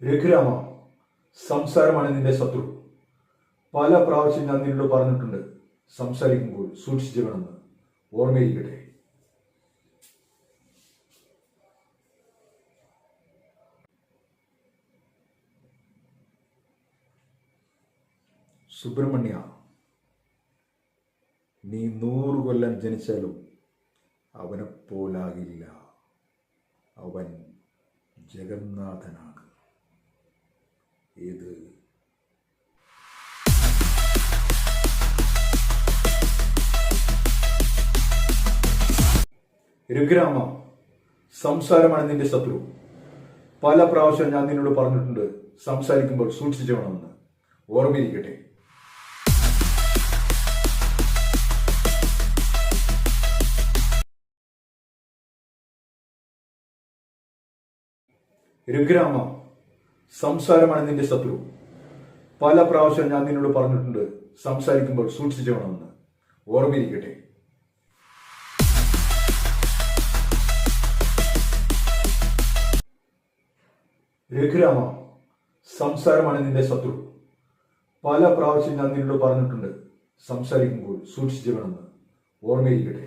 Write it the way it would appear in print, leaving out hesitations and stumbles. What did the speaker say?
രഘുരാമ, സംസാരമാണ് നിന്റെ ശത്രു. പല പ്രാവശ്യം ഞാൻ നിന്നോട് പറഞ്ഞിട്ടുണ്ട്, സംസാരിക്കുമ്പോൾ സൂക്ഷിച്ചു വേണമെന്ന്. ഓർമ്മയിരിക്കട്ടെ. സുബ്രഹ്മണ്യ, നീ 100 കൊല്ലം ജനിച്ചാലും അവനെപ്പോലാകില്ല. അവൻ ജഗന്നാഥനാണ്. ഏത് രഘുരാമ, സംസാരമാണ് നിന്റെ ശത്രു. പല പ്രാവശ്യം ഞാൻ നിന്നോട് പറഞ്ഞിട്ടുണ്ട്, സംസാരിക്കുമ്പോൾ സൂക്ഷിച്ചു വേണമെന്ന്. ഓർമ്മയിരിക്കട്ടെ. രഘുരാമ, സംസാരമാണ് നിന്റെ ശത്രു. പല പ്രാവശ്യം ഞാൻ നിന്നോട് പറഞ്ഞിട്ടുണ്ട്, സംസാരിക്കുമ്പോൾ സൂക്ഷിച്ചു വേണമെന്ന്. ഓർമ്മയിരിക്കട്ടെ. രഘുരാമ, സംസാരമാണ് നിന്റെ ശത്രു. പല പ്രാവശ്യം ഞാൻ നിന്നോട് പറഞ്ഞിട്ടുണ്ട്, സംസാരിക്കുമ്പോൾ സൂക്ഷിച്ചു വേണമെന്ന്. ഓർമ്മയിരിക്കട്ടെ.